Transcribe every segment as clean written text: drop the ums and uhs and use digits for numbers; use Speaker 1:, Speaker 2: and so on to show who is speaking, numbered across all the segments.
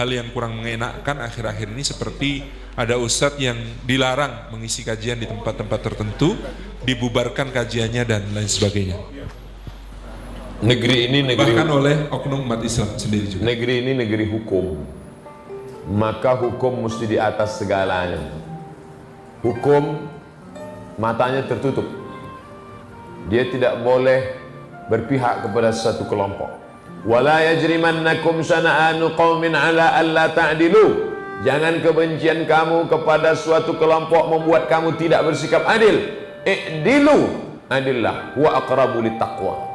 Speaker 1: hal yang kurang mengenakan akhir-akhir ini seperti ada ustadz yang dilarang mengisi kajian di tempat-tempat tertentu, dibubarkan kajiannya dan lain sebagainya.
Speaker 2: Negeri ini
Speaker 1: bahkan oleh oknum umat Islam sendiri juga.
Speaker 2: Negeri ini negeri hukum, maka hukum mesti di atas segalanya. Hukum matanya tertutup, dia tidak boleh berpihak kepada satu kelompok. Wala yajrimannakum syana'anu qaumin ala alla ta'dilu. Jangan kebencian kamu kepada suatu kelompok membuat kamu tidak bersikap adil. I'dilu, adillah wa aqrabu littaqwa.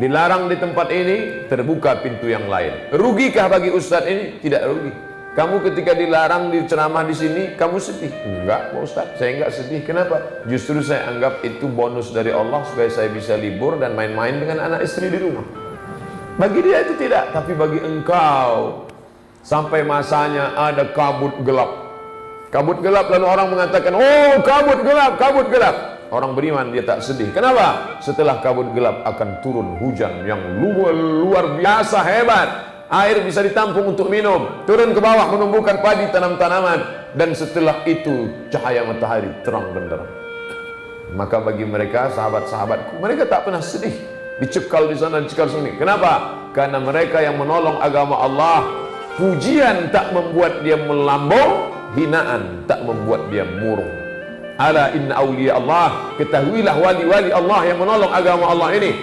Speaker 2: Dilarang di tempat ini, terbuka pintu yang lain. Rugikah bagi ustadz ini? Tidak rugi. Kamu ketika dilarang di ceramah di sini, kamu sedih? Enggak, Pak Ustadz, saya enggak sedih. Kenapa? Justru saya anggap itu bonus dari Allah supaya saya bisa libur dan main-main dengan anak istri di rumah. Bagi dia itu tidak, tapi bagi engkau sampai masanya ada kabut gelap. Kabut gelap lalu orang mengatakan, oh kabut gelap, kabut gelap. Orang beriman dia tak sedih. Kenapa? Setelah kabut gelap akan turun hujan yang luar biasa hebat. Air bisa ditampung untuk minum, turun ke bawah menumbuhkan padi tanam-tanaman, dan setelah itu cahaya matahari terang benderang. Maka bagi mereka, sahabat-sahabatku, mereka tak pernah sedih dicekal di sana, dicekal sini. Kenapa? Karena mereka yang menolong agama Allah, pujian tak membuat dia melambung, hinaan tak membuat dia murung. Ala inna awliya Allah, ketahuilah wali-wali Allah yang menolong agama Allah ini,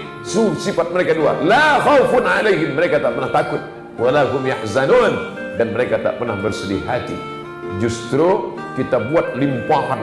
Speaker 2: sifat mereka dua, la khaufun alaihim, mereka tak pernah takut, wala hum yahzanun, dan mereka tak pernah bersedih hati. Justru kita buat limpahan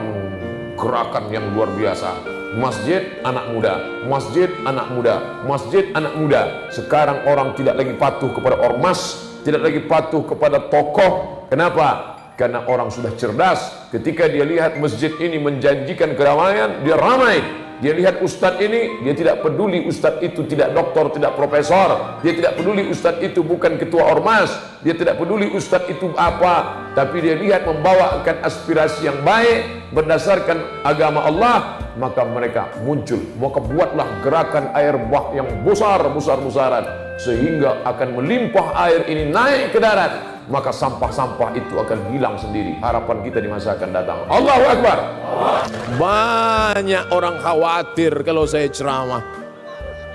Speaker 2: gerakan yang luar biasa. Masjid anak muda, masjid anak muda, masjid anak muda. Sekarang orang tidak lagi patuh kepada ormas, tidak lagi patuh kepada tokoh. Kenapa? Karena orang sudah cerdas. Ketika dia lihat masjid ini menjanjikan keramaian, dia ramai. Dia lihat ustadz ini, dia tidak peduli ustadz itu tidak doktor, tidak profesor. Dia tidak peduli ustadz itu bukan ketua ormas. Dia tidak peduli ustadz itu apa. Tapi dia lihat membawakan aspirasi yang baik berdasarkan agama Allah, maka mereka muncul. Maka buatlah gerakan air bah yang besar-besaran, sehingga akan melimpah air ini naik ke darat. Maka sampah-sampah itu akan hilang sendiri. Harapan kita di masa akan datang. Allahu Akbar.
Speaker 3: Banyak orang khawatir kalau saya ceramah.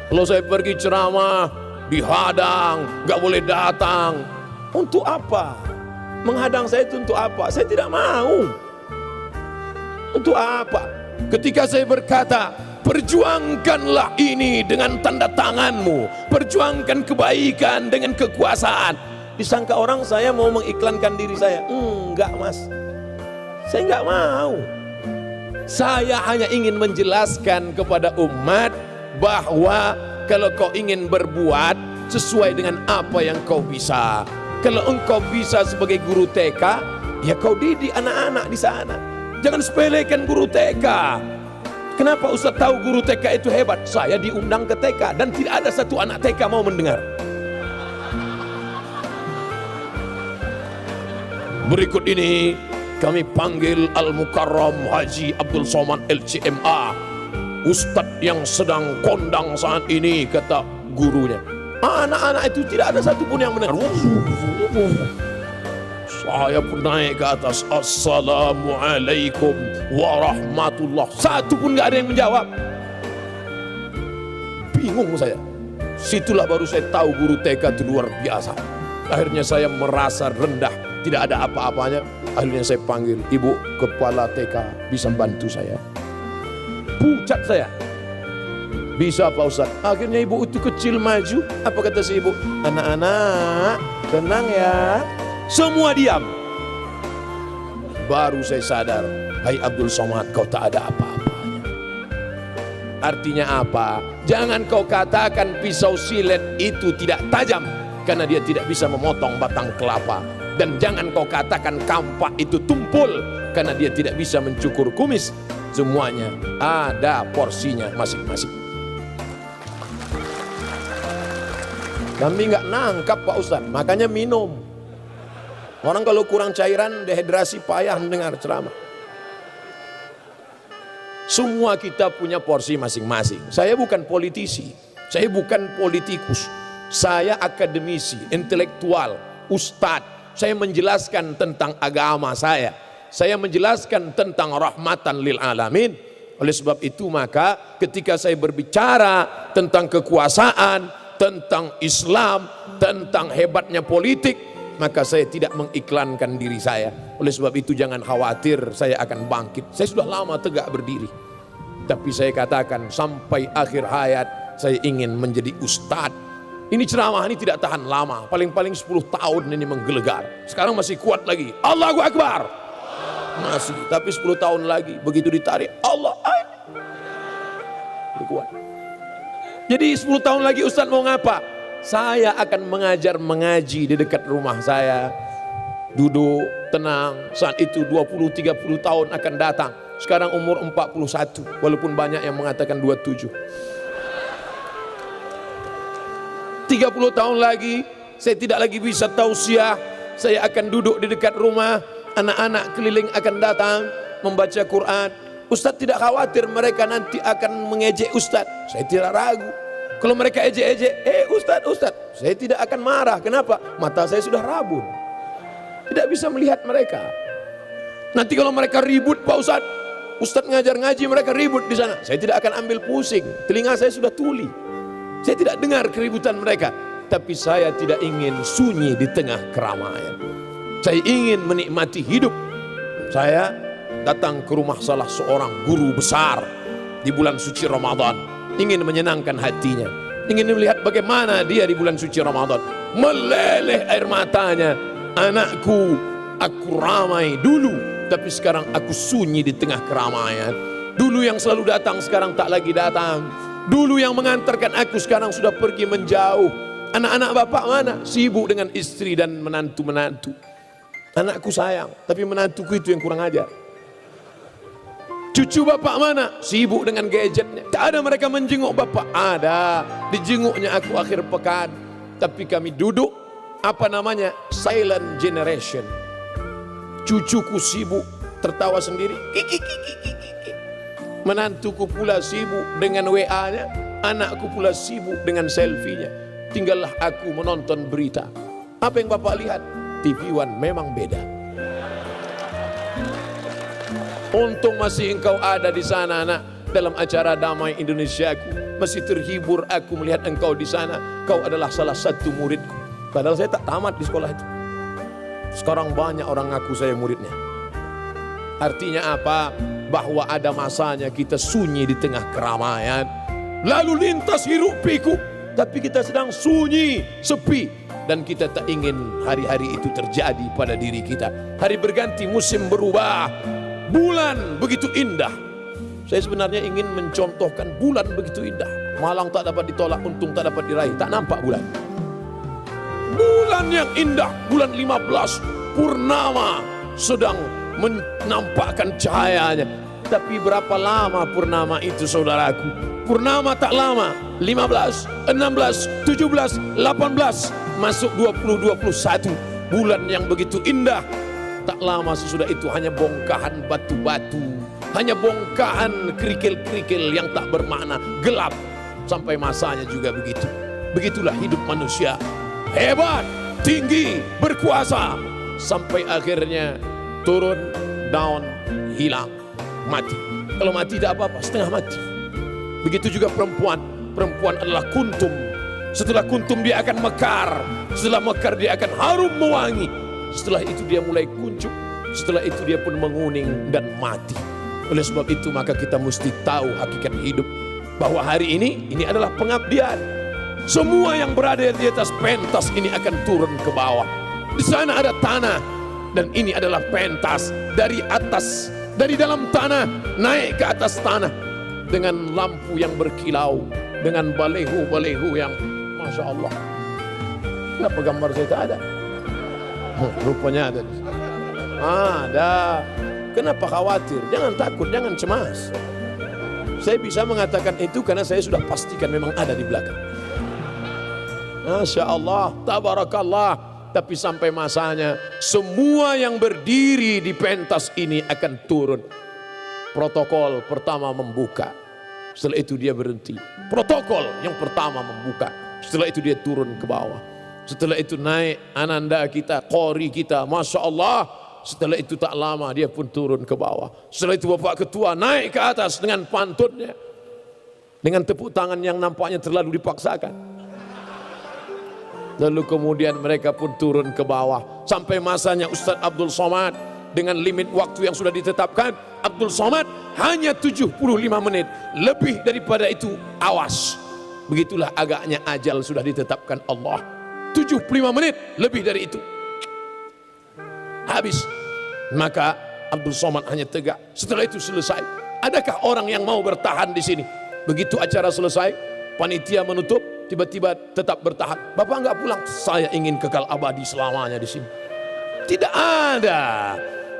Speaker 3: Kalau saya pergi ceramah, dihadang, gak boleh datang. Untuk apa? Menghadang saya itu untuk apa? Saya tidak mau. Untuk apa? Ketika saya berkata, perjuangkanlah ini dengan tanda tanganmu, perjuangkan kebaikan dengan kekuasaan, disangka orang saya mau mengiklankan diri saya. Enggak mas, saya enggak mau. Saya hanya ingin menjelaskan kepada umat bahwa kalau kau ingin berbuat sesuai dengan apa yang kau bisa. Kalau engkau bisa sebagai guru TK, ya kau didik anak-anak di sana. Jangan sepelekan guru TK. Kenapa Ustaz tahu guru TK itu hebat? Saya diundang ke TK dan tidak ada satu anak TK mau mendengar. Berikut ini kami panggil Al-Mukarram Haji Abdul Somad LCMA, Ustadz yang sedang kondang saat ini, kata gurunya. Anak-anak itu tidak ada satupun yang mendengar. Saya pun naik ke atas, Assalamualaikum warahmatullah. Satu pun gak ada yang menjawab. Bingung saya. Situlah baru saya tahu guru TK itu luar biasa. Akhirnya saya merasa rendah, tidak ada apa-apanya. Akhirnya saya panggil, Ibu Kepala TK, bisa bantu saya? Pucat saya. Bisa Pak Ustadz. Akhirnya ibu itu kecil maju. Apa kata si ibu? Anak-anak, tenang ya. Semua diam. Baru saya sadar, hai Abdul Somad, kau tak ada apa-apanya. Artinya apa? Jangan kau katakan pisau silet itu tidak tajam, karena dia tidak bisa memotong batang kelapa. Dan jangan kau katakan kampak itu tumpul, karena dia tidak bisa mencukur kumis. Semuanya ada porsinya masing-masing. Kami nggak nangkap Pak Ustadz, makanya minum. Orang kalau kurang cairan, dehidrasi, payah mendengar ceramah. Semua kita punya porsi masing-masing. Saya bukan politisi, saya bukan politikus, saya akademisi, intelektual. ustadz, saya menjelaskan tentang agama saya menjelaskan tentang rahmatan lil alamin. Oleh sebab itu maka ketika saya berbicara tentang kekuasaan, tentang Islam, tentang hebatnya politik, maka saya tidak mengiklankan diri saya. Oleh sebab itu jangan khawatir saya akan bangkit. Saya sudah lama tegak berdiri, tapi saya katakan sampai akhir hayat saya ingin menjadi ustadz. Ini ceramah ini tidak tahan lama, paling-paling 10 tahun ini menggelegar. Sekarang masih kuat lagi, Allahu Akbar masih, tapi 10 tahun lagi begitu ditarik Allah lebih kuat. Jadi 10 tahun lagi ustadz mau ngapa? Saya akan mengaji di dekat rumah saya, duduk tenang. Saat itu 20-30 tahun akan datang. Sekarang umur 41, walaupun banyak yang mengatakan 27. 30 tahun lagi saya tidak lagi bisa tausiah. Saya akan duduk di dekat rumah, anak-anak keliling akan datang membaca Quran. Ustadz tidak khawatir mereka nanti akan mengejek Ustadz. Saya tidak ragu. Kalau mereka ejek-ejek, Ustadz, saya tidak akan marah. Kenapa? Mata saya sudah rabun, tidak bisa melihat mereka. Nanti kalau mereka ribut, Pak Ustadz ngajar ngaji, mereka ribut di sana, saya tidak akan ambil pusing. Telinga saya sudah tuli, saya tidak dengar keributan mereka. Tapi saya tidak ingin sunyi di tengah keramaian. Saya ingin menikmati hidup. Saya datang ke rumah salah seorang guru besar di bulan suci Ramadan, ingin menyenangkan hatinya, ingin melihat bagaimana dia di bulan suci Ramadan. Meleleh air matanya, anakku, aku ramai dulu, tapi sekarang aku sunyi di tengah keramaian. Dulu yang selalu datang sekarang tak lagi datang. Dulu yang mengantarkan aku sekarang sudah pergi menjauh. Anak-anak bapak mana? Sibuk dengan istri dan menantu-menantu. Anakku sayang, tapi menantuku itu yang kurang ajar. Cucu bapak mana? Sibuk dengan gadgetnya. Tak ada mereka menjenguk bapak. Ada, dijenguknya aku akhir pekan. Tapi kami duduk, silent generation. Cucuku sibuk tertawa sendiri, menantuku pula sibuk dengan WA-nya, anakku pula sibuk dengan selfie-nya. Tinggallah aku menonton berita. Apa yang bapak lihat? TV One memang beda. Untung masih engkau ada di sana, nak, dalam acara Damai Indonesiaku. Masih terhibur aku melihat engkau di sana. Kau adalah salah satu muridku. Padahal saya tak tamat di sekolah itu. Sekarang banyak orang ngaku saya muridnya. Artinya apa? Bahwa ada masanya kita sunyi di tengah keramaian, lalu lintas hiruk pikuk, tapi kita sedang sunyi, sepi. Dan kita tak ingin hari-hari itu terjadi pada diri kita. Hari berganti, musim berubah, bulan begitu indah. Saya sebenarnya ingin mencontohkan bulan begitu indah. Malang tak dapat ditolak, untung tak dapat diraih. Tak nampak bulan. Bulan yang indah, bulan 15, purnama sedang menampakkan cahayanya. Tapi berapa lama purnama itu, saudaraku? Purnama tak lama, 15, 16, 17, 18, masuk 2021. Bulan yang begitu indah. Tak lama sesudah itu hanya bongkahan batu-batu, hanya bongkahan kerikil-kerikil yang tak bermakna, gelap. Sampai masanya juga begitu. Begitulah hidup manusia. Hebat, tinggi, berkuasa, sampai akhirnya turun, down, hilang, mati. Kalau mati tidak apa-apa, setengah mati. Begitu juga perempuan. Perempuan adalah kuntum. Setelah kuntum dia akan mekar. Setelah mekar dia akan harum mewangi. Setelah itu dia mulai kuncup. Setelah itu dia pun menguning dan mati. Oleh sebab itu maka kita mesti tahu hakikat hidup, bahwa hari ini adalah pengabdian. Semua yang berada di atas pentas ini akan turun ke bawah. Di sana ada tanah, dan ini adalah pentas. Dari atas, dari dalam tanah naik ke atas tanah, dengan lampu yang berkilau, dengan balehu-balehu yang Masya Allah. Kenapa gambar saya tak ada? Rupanya ada. Ada. Kenapa khawatir? Jangan takut, jangan cemas. Saya bisa mengatakan itu karena saya sudah pastikan memang ada di belakang. Masya Allah, tabarakallah. Tapi sampai masanya, semua yang berdiri di pentas ini akan turun. Protokol pertama membuka, setelah itu dia berhenti. Protokol yang pertama membuka, setelah itu dia turun ke bawah. Setelah itu naik ananda kita, qori kita, Masya Allah. Setelah itu tak lama dia pun turun ke bawah. Setelah itu Bapak Ketua naik ke atas dengan pantunnya, dengan tepuk tangan yang nampaknya terlalu dipaksakan. Lalu kemudian mereka pun turun ke bawah. Sampai masanya Ustadz Abdul Somad, dengan limit waktu yang sudah ditetapkan, Abdul Somad hanya 75 menit. Lebih daripada itu, awas. Begitulah agaknya ajal sudah ditetapkan Allah. 75 menit, lebih dari itu habis. Maka Abdul Somad hanya tegak. Setelah itu selesai. Adakah orang yang mau bertahan di sini? Begitu acara selesai, panitia menutup, tiba-tiba tetap bertahan. Bapak enggak pulang? Saya ingin kekal abadi selamanya di sini. Tidak ada.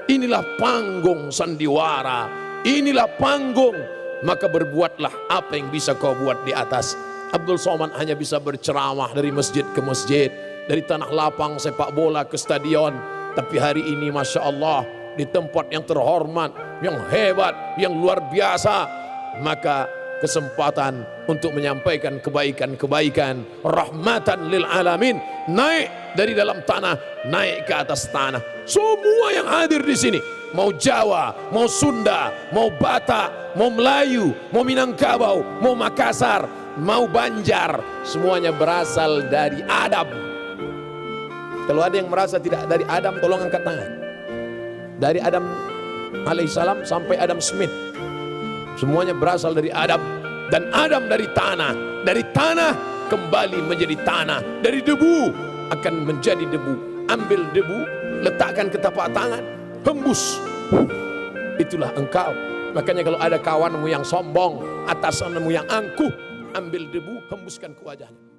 Speaker 3: Inilah panggung sandiwara. Inilah panggung. Maka berbuatlah apa yang bisa kau buat di atas. Abdul Somad hanya bisa berceramah dari masjid ke masjid, dari tanah lapang sepak bola ke stadion. Tapi hari ini Masya Allah, di tempat yang terhormat, yang hebat, yang luar biasa, maka kesempatan untuk menyampaikan kebaikan-kebaikan, rahmatan lil alamin, naik dari dalam tanah, naik ke atas tanah. Semua yang hadir di sini, mau Jawa, mau Sunda, mau Batak, mau Melayu, mau Minangkabau, mau Makassar, mau Banjar, semuanya berasal dari Adam. Kalau ada yang merasa tidak dari Adam, tolong angkat tangan. Dari Adam alaihissalam sampai Adam Smith, semuanya berasal dari Adam. Dan Adam dari tanah. Dari tanah kembali menjadi tanah. Dari debu akan menjadi debu. Ambil debu, letakkan ke tapak tangan, hembus. Itulah engkau. Makanya kalau ada kawanmu yang sombong, atasanmu yang angkuh, ambil debu, hembuskan ke wajahnya.